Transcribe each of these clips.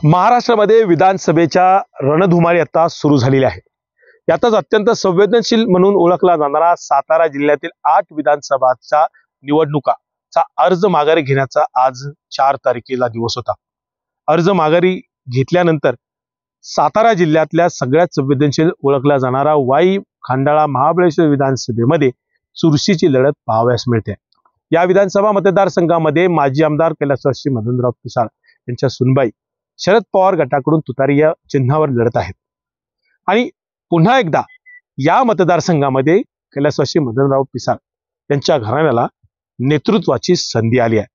महाराष्ट्रामध्ये विधानसभेच्या रणधुमाळी आता सुरू झालेली आहे। यातच अत्यंत संवेदनशील म्हणून ओळखला जाणारा सातारा जिल्ह्यातील 8 विधानसभाच्या निवडणुकाचा अर्ज माघारी घेण्याचा आज 4 तारखेला दिवस होता। अर्ज माघारी घेतल्यानंतर सातारा जिल्ह्यातल्या सगळ्यात संवेदनशील ओळखला जाणारा वाई खंडाळा महाबळेश्वर विधानसभेमध्ये चुरशीची लढत पाहावयास मिळते। या विधानसभा मतदारसंघामध्ये माजी आमदार कैलासवासी मदनराव पिसाळ यांच्या सुनबाई शरद पवार गटाकडून तुतारी या चिन्हावर लढत आहेत आणि पुन्हा एकदा या मतदारसंघामध्ये कैलासवासी मदनराव पिसाळ यांच्या घराण्याला नेतृत्वाची संधी आली आहे।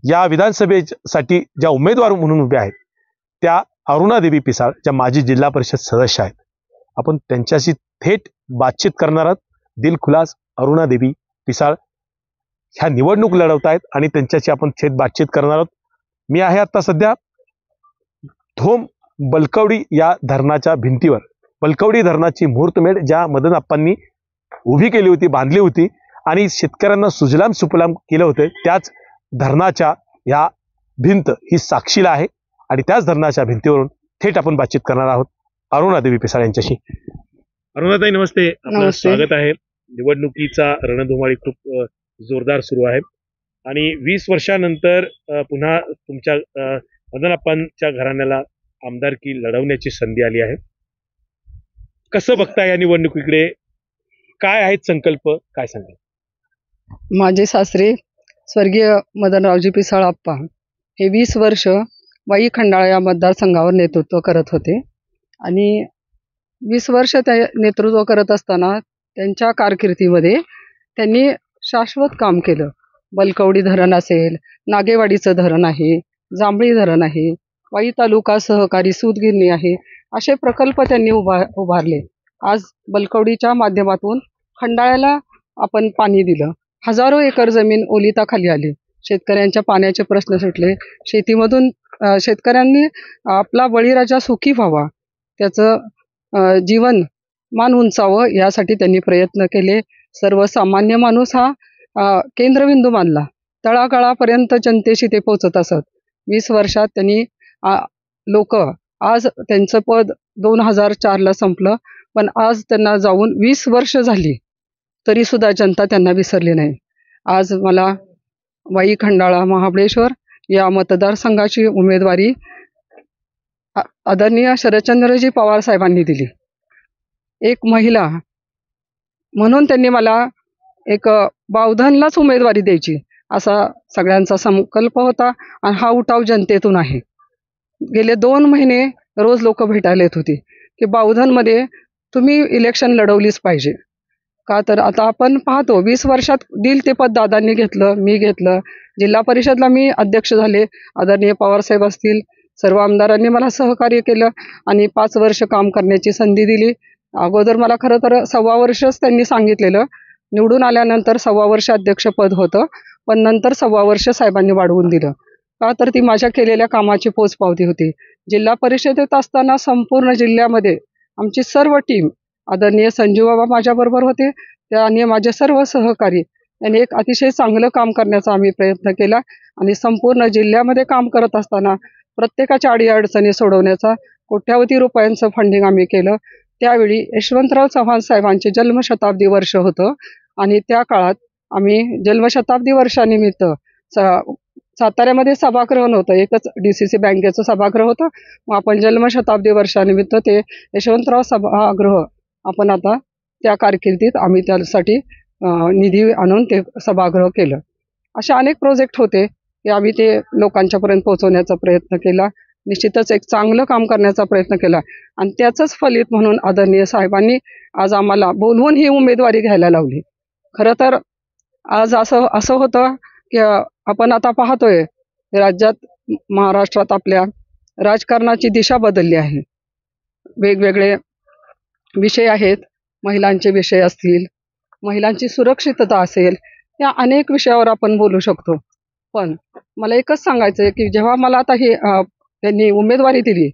या विधानसभेसाठी ज्या उमेदवार म्हणून उभे आहेत त्या अरुणादेवी पिसाळ, ज्या माजी जिल्हा परिषद सदस्य आहेत। आपण त्यांच्याशी थेट बातचीत करणार आहोत। दिलखुलास अरुणादेवी पिसाळ ह्या निवडणूक लढवत आहेत आणि त्यांच्याशी आपण थेट बातचीत करणार आहोत। मी आहे आता सध्या धोम बलकवडी या धरणाच्या भिंतीवर। बलकवडी धरणाची मुहूर्तमेढ ज्या मदन आप्पांनी उभी केली होती, बांधली होती आणि शेतकऱ्यांना सुजलाम सुफलाम केलं होतं, त्याच धरणाच्या या भिंत ही साक्षीला आहे आणि त्याच धरणाच्या भिंतीवरून थेट आपण बातचीत करणार आहोत अरुणादेवी पिसाळ यांच्याशी। अरुणाताई नमस्ते, आपलं स्वागत आहे। निवडणुकीचा रणधुमाळी खूप जोरदार सुरू आहे आणि 20 वर्षानंतर पुन्हा तुमच्या मदनआप्पांच्या घराण्याला आमदारकी लढवण्याची संधी आली आहे। कसं बघता या निवडणुकीकडे? काय आहेत संकल्प, काय सांगाल? माझे सासरे स्वर्गीय मदनरावजी पिसाळ आप्पा हे 20 वर्ष वाई खंडाळा या मतदारसंघावर नेतृत्व करत होते आणि 20 वर्ष ते नेतृत्व करत असताना त्यांच्या कारकिर्दीमध्ये त्यांनी शाश्वत काम केलं। बलकवडी धरण असेल, नागेवाडीचं धरण आहे, जांभळी धरण आहे, वाई तालुका सहकारी सूतगिरणी आहे, असे प्रकल्प त्यांनी उभारले। आज बलकवडीच्या माध्यमातून खंडाळ्याला आपण पाणी दिलं। हजारो एकर जमीन ओलिताखाली आली। शेतकऱ्यांच्या पाण्याचे प्रश्न सुटले। शेतीमधून शेतकऱ्यांनी आपला बळीराजा सुखी व्हावा, त्याचं जीवन मान उंचावं यासाठी त्यांनी प्रयत्न केले। सर्वसामान्य माणूस हा केंद्रबिंदू मानला। तळागाळापर्यंत जनतेशी ते पोहोचत असत। 20 वर्षात त्यांनी लोक, आज त्यांचं पद 2004ला संपलं, पण आज त्यांना जाऊन 20 वर्ष झाली तरी सुद्धा जनता त्यांना विसरली नाही। आज मला वाई खंडाळा महाबळेश्वर या मतदारसंघाची उमेदवारी आदरणीय शरदचंद्रजी पवार साहेबांनी दिली। एक महिला म्हणून त्यांनी मला एक बावधनलाच उमेदवारी द्यायची असा सगळ्यांचा संकल्प होता आणि हा उठाव जनतेतून आहे। गेले 2 महिने रोज लोक भेटायला येत होती की बावधनमध्ये तुम्ही इलेक्शन लढवलीच पाहिजे का, तर आता आपण पाहतो 20 वर्षात दिल ते पद दादांनी घेतलं, मी घेतलं। जिल्हा परिषदला मी अध्यक्ष झाले, आदरणीय पवारसाहेब असतील, सर्व आमदारांनी मला सहकार्य केलं आणि 5 वर्ष काम करण्याची संधी दिली। अगोदर मला खरं तर 1.25 वर्षच त्यांनी सांगितलेलं, निवडून आल्यानंतर 1.25 वर्ष अध्यक्षपद होतं, पण नंतर 1.25 वर्ष साहेबांनी वाढवून दिलं का, तर ती माझ्या केलेल्या कामाची पोचपावती होती। जिल्हा परिषदेत असताना संपूर्ण जिल्ह्यामध्ये आमची सर्व टीम, आदरणीय संजीव बाबा माझ्याबरोबर होते, आणि माझे सर्व सहकारी यांनी एक अतिशय चांगलं काम करण्याचा आम्ही प्रयत्न केला आणि संपूर्ण जिल्ह्यामध्ये काम करत असताना प्रत्येकाच्या अडीअडचणी सोडवण्याचा कोट्यावधी रुपयांचं फंडिंग आम्ही केलं। त्यावेळी यशवंतराव चव्हाण साहेबांचे जन्मशताब्दी वर्ष होतं आणि त्या काळात आम्ही जन्मशताब्दी वर्षानिमित्त साताऱ्यामध्ये सभागृह नव्हतं, एकच DCC बँकेचं सभागृह होतं। मग आपण जन्मशताब्दी वर्षानिमित्त ते यशवंतराव सभागृह आपण आता त्या कारकिर्दीत आम्ही त्यासाठी निधी आणून ते सभागृह केलं। असे अनेक प्रोजेक्ट होते की आम्ही ते लोकांच्यापर्यंत पोहोचवण्याचा प्रयत्न केला। निश्चितच एक चांगलं काम करण्याचा प्रयत्न केला आणि त्याचंच फलित म्हणून आदरणीय साहेबांनी आज आम्हाला बोलवून ही उमेदवारी घ्यायला लावली। खरं तर आज असं होतं की आपण आता पाहतोय राज्यात, महाराष्ट्रात आपल्या राजकारणाची दिशा बदलली आहे। वेगवेगळे विषय आहेत, महिलांचे विषय असतील, महिलांची सुरक्षितता असेल, या अनेक विषयावर आपण बोलू शकतो। पण मला एकच सांगायचं आहे की जेव्हा मला आता हे त्यांनी उमेदवारी दिली,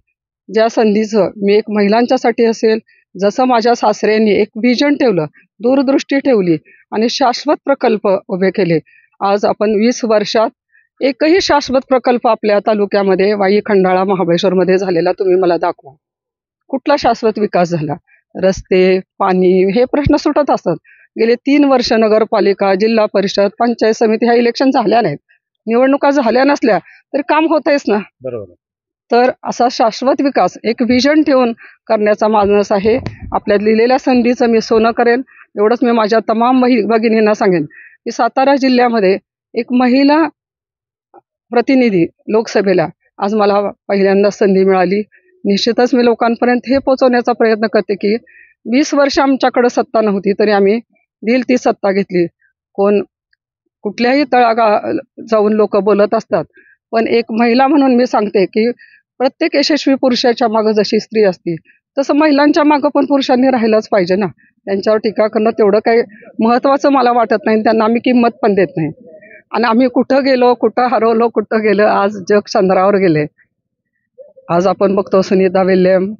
ज्या संधीचं मी एक महिलांच्यासाठी असेल, जसं माझ्या सासऱ्यांनी एक विजन ठेवलं, दूरदृष्टी ठेवली आणि शाश्वत प्रकल्प उभे केले, आज आपण 20 वर्षात एकही शाश्वत प्रकल्प आपल्या तालुक्यामध्ये वाई, खंडाळा, महाबळेश्वरमध्ये झालेला तुम्ही मला दाखवा. कुठला शाश्वत विकास झाला? रस्ते, पाणी हे प्रश्न सुटत असतात. गेले 3 वर्ष नगरपालिका, जिल्हा परिषद, पंचायत समिती ह्या इलेक्शन झाल्या नाहीत. निवडणुका झाल्या नसल्या तरी काम होतंयच ना. बरोबर. तर असा शाश्वत विकास एक व्हिजन ठेवून करण्याचा मानस आहे. आपल्या दिलेल्या संधीचं मी सोनं करेन. एवढंच मी माझ्या तमाम भगिनींना सांगेन की सातारा जिल्ह्यामध्ये एक महिला प्रतिनिधी लोकसभेला आज मला पहिल्यांदा संधी मिळाली. निश्चितच मी लोकांपर्यंत हे पोहोचवण्याचा प्रयत्न करते की 20 वर्ष आमच्याकडे सत्ता नव्हती तरी आम्ही दिल ती सत्ता घेतली. कोण कुठल्याही जाऊन लोक बोलत असतात, पण एक महिला म्हणून मी सांगते की प्रत्येक यशस्वी पुरुषाच्या मागं जशी स्त्री असते तसं महिलांच्या मागं पण पुरुषांनी राहिलंच पाहिजे ना. त्यांच्यावर टीका करणं तेवढं काही महत्त्वाचं मला वाटत नाही. त्यांना आम्ही किंमत पण देत नाही. आणि आम्ही कुठं गेलो, कुठं हरवलो, कुठं गेलं, आज जग चंद्रावर गेले. आज आपण बघतो सुनीता विल्यम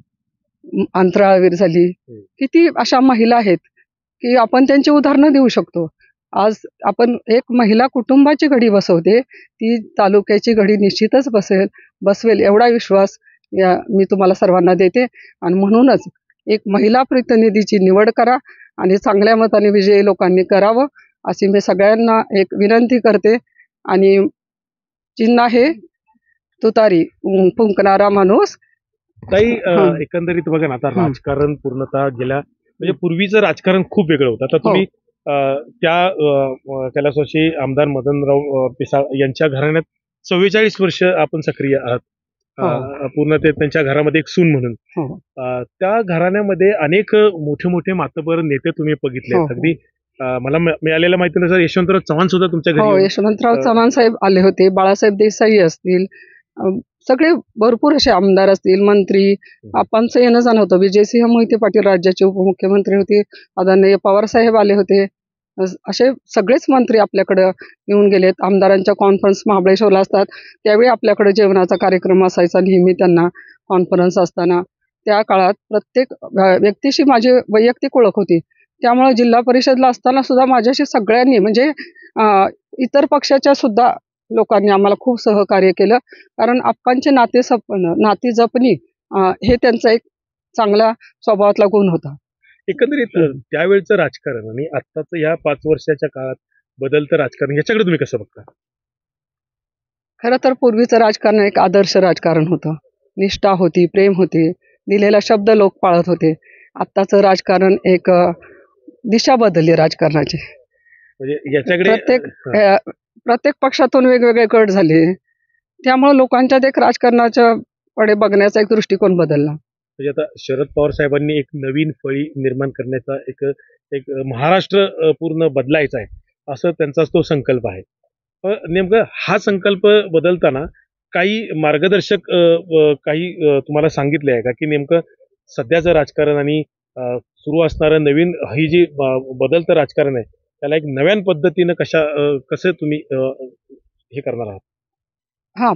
अंतराळवीर झाली. किती अशा महिला आहेत की आपण त्यांची उदाहरणं देऊ शकतो. आज आपण एक महिला कुटुंबाची घडी बसवते, ती तालुक्याची घडी निश्चितच बसवेल एवढा विश्वास मी तुम्हाला सर्वांना देते. आणि म्हणूनच एक महिला प्रतिनिधीची निवड करा आणि चांगल्या मताने विजयी लोकांनी करावं अशी मी सगळ्यांना एक विनंती करते. आणि चिन्ह आहे तुतारी, फुंकणारा माणूस. काही एकंदरीत बघा ना, आता राजकारण पूर्णतः गेल्या म्हणजे पूर्वीचं राजकारण खूप वेगळं होतं. आता तुम्ही त्या कैलासवासी आमदार मदनराव पिसाळ यांच्या घराण्यात 44 वर्ष आपण सक्रिय आहात. पूर्ण ते त्यांच्या घरामध्ये एक सून म्हणून. त्या घराण्यामध्ये अनेक मोठे मोठे मातबर नेते तुम्ही बघितले. अगदी मला मिळालेल्या माहितीनुसार यशवंतराव चव्हाण सुद्धा तुमच्या घरी. यशवंतराव चव्हाण साहेब आले होते, बाळासाहेब देसाई असतील, सगळे भरपूर असे आमदार असतील, मंत्री. आपणचं येणं जाणं होतं. विजयसिंह मोहिते पाटील राज्याचे उपमुख्यमंत्री होते, आदरणीय पवार साहेब आले होते. असे सगळेच मंत्री आपल्याकडे येऊन गेलेत. आमदारांच्या कॉन्फरन्स महाबळेश्वरला असतात, त्यावेळी आपल्याकडे जेवणाचा कार्यक्रम असायचा नेहमी. त्यांना कॉन्फरन्स असताना त्या काळात प्रत्येक व्यक्तीशी माझी वैयक्तिक ओळख होती. त्यामुळे जिल्हा परिषदला असताना सुद्धा माझ्याशी सगळ्यांनी म्हणजे इतर पक्षाच्या सुद्धा लोकांनी आम्हाला खूप सहकार्य केलं. कारण आप्पांचे नाती जपणी हे त्यांचा एक चांगला स्वभावातला गुण होता. एकंदरीत त्यावेळचं राजकारण आणि आत्ताचं या 5 वर्षाच्या काळात बदलतं राजकारण याच्याकडे तुम्ही कसं बघता? खरं तर पूर्वीचं राजकारण एक आदर्श राजकारण होतं. निष्ठा होती, प्रेम होती, दिलेला शब्द लोक पाळत होते. आत्ताचं राजकारण एक दिशा बदलली राजकारणाची. म्हणजे याच्याकडे प्रत्येक पक्षातून वेगवेगळे गट झाले. त्यामुळे लोकांच्यात एक राजकारणाच्या कडे बघण्याचा एक दृष्टिकोन बदलला. म्हणजे आता शरद पवार साहेबांनी एक नवीन फळी निर्माण करण्याचा एक महाराष्ट्र पूर्ण बदलायचा आहे असं त्यांचा तो संकल्प आहे. नेमकं हा संकल्प बदलताना काही मार्गदर्शक काही तुम्हाला सांगितले आहे का की नेमकं सध्याचं राजकारण आणि सुरू असणारं नवीन ही जी बदलतं राजकारण आहे त्याला एक नव्या पद्धतीनं कसं तुम्ही हे करणार आहात?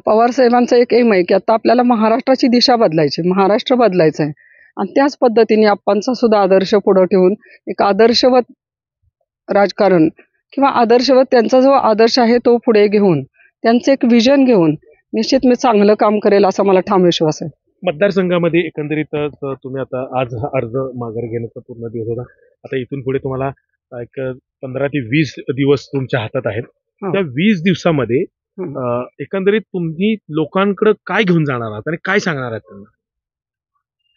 पवार साहेबांचं एक एम आहे की आता आपल्याला महाराष्ट्राची दिशा बदलायची, महाराष्ट्र बदलायचं आहे. आणि त्याच पद्धतीने आपणचा सुद्धा आदर्श पुढे ठेवून एक आदर्शवत राजकारण किंवा आदर्शवत त्यांचा जो आदर्श आहे तो पुढे घेऊन त्यांचं एक विजन घेऊन निश्चित मी चांगलं काम करेल असा मला ठाम विश्वास आहे. मतदारसंघामध्ये एकंदरीत तुम्ही आता आज अर्ज माघार घेण्याचा पूर्ण दिवस होता. आता इथून पुढे तुम्हाला एक 15 ते 20 दिवस तुमच्या हातात आहेत. त्या 20 दिवसामध्ये एकंदरीत तुम्ही लोकांकडे काय घेऊन जाणार आहात आणि काय सांगणार आहात त्यांना?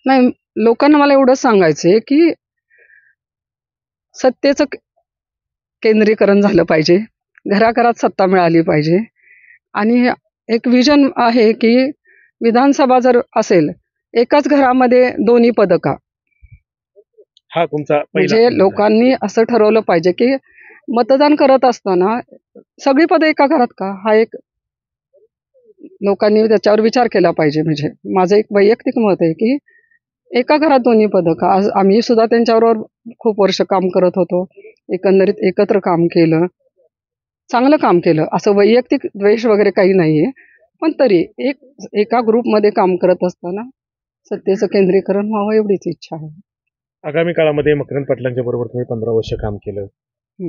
नाही, लोकांना मला एवढंच सांगायचंय की सत्तेचं केंद्रीकरण झालं पाहिजे, घराघरात सत्ता मिळाली पाहिजे. आणि एक विजन आहे की विधानसभा जर असेल एकाच घरामध्ये 2 पदं का. हा तुमचा म्हणजे लोकांनी असं ठरवलं पाहिजे की मतदान करत असताना सगळी पदं एका घरात का, हा एक लोकांनी त्याच्यावर विचार केला पाहिजे. म्हणजे माझं एक वैयक्तिक मत आहे की एका घरात 2 पदं का. आज आम्ही सुद्धा त्यांच्याबरोबर खूप वर्ष काम करत होतो, एकंदरीत एकत्र काम केलं, चांगलं काम केलं. असं वैयक्तिक द्वेष वगैरे काही नाहीये, पण तरी एका ग्रुपमध्ये काम करत असताना सत्तेचं केंद्रीकरण व्हावं एवढीच इच्छा आहे. आगामी काळामध्ये मकरंद पाटलांच्या बरोबर तुम्ही 15 वर्ष काम केलं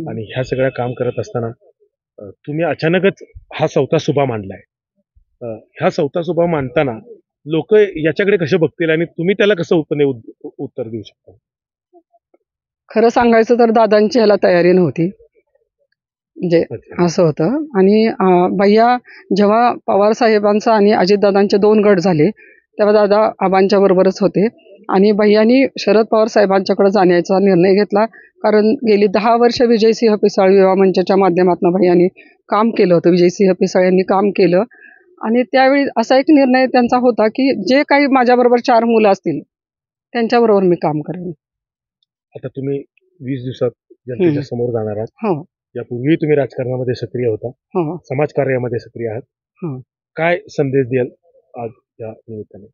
आणि ह्या सगळ्या काम करत असताना तुम्ही अचानकच हा चौथा सुभा मांडलाय. ह्या चौथा सुभा मांडताना लोक याच्याकडे कसे बघतील आणि तुम्ही त्याला कसं उत्तर देऊ शकता? खरं सांगायचं तर दादांची ह्याला तयारी नव्हती, म्हणजे अच्छा. असं होतं. आणि भैया जेव्हा पवार साहेबांचा आणि अजितदादांचे 2 गट झाले तेव्हा दादा आबांच्या बरोबरच होते आणि भैयांनी शरद पवार साहेबांच्याकडे जाण्याचा निर्णय घेतला. कारण गेली 10 वर्ष विजयसिंह पिसाळ युवा मंचाच्या माध्यमातून भैयांनी काम केलं होतं. विजयसिंह पिसाळ यांनी काम केलं आणि त्यावेळी असा एक निर्णय त्यांचा होता की जे काही माझ्याबरोबर 4 मुलं असतील त्यांच्याबरोबर मी काम करेन. आता तुम्ही 20 दिवसात जनतेच्या समोर जाणार आहात. हो यापूर्वी तुम्ही राजकारणामध्ये सक्रिय होता, हो समाजकार्यामध्ये सक्रिय आहात. हो. काय संदेश द्याल आज या निमित्ताने?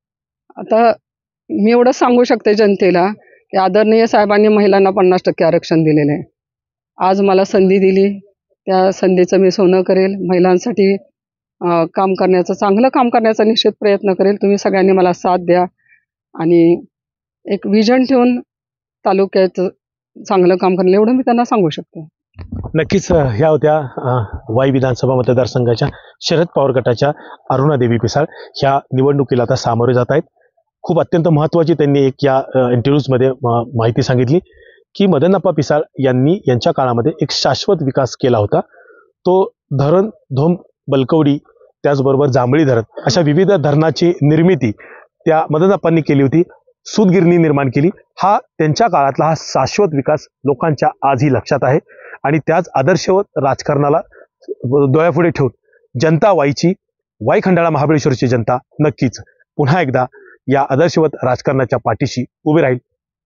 आता मी एवढंच सांगू शकते जनतेला की आदरणीय साहेबांनी महिलांना 50% आरक्षण दिलेलं आहे. आज मला संधी दिली, त्या संधीचं मी सोनं करेल. महिलांसाठी काम करण्याचं, चांगलं काम करण्याचा निश्चित प्रयत्न करेल. तुम्ही सगळ्यांनी मला साथ द्या आणि एक विजन ठेवून तालुक्यात चांगलं काम करेल एवढं मी त्यांना सांगू शकते. नक्कीच ह्या होत्या वाई विधानसभा मतदारसंघाच्या शरद पवार गटाच्या अरुणादेवी पिसाळ ह्या निवडणुकीला आता सामोरे जात आहेत. खूप अत्यंत महत्त्वाची त्यांनी एक या इंटरव्ह्यूजमध्ये माहिती सांगितली की मदनप्पा पिसाळ यांनी यांच्या काळामध्ये एक शाश्वत विकास केला होता. तो धरण, धोम, बलकवडी, त्याचबरोबर जांभळी धरण अशा विविध धरणाची निर्मिती त्या मदनप्पांनी केली होती. सूतगिरणी निर्माण केली. हा त्यांच्या काळातला हा शाश्वत विकास लोकांच्या आजही लक्षात आहे आणि त्याच आदर्शवत राजकारणाला डोळ्यापुढे ठेवून जनता वाईची, वाई खंडाळा महाबळेश्वरची जनता नक्कीच पुन्हा एकदा या आदर्शवत राजकारणाच्या पाठीशी उभी राहील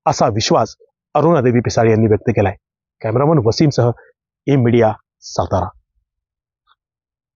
असा विश्वास अरुणादेवी पिसाळ यांनी व्यक्त केलाय. कॅमेरामन वसीमसह एम मीडिया, सातारा.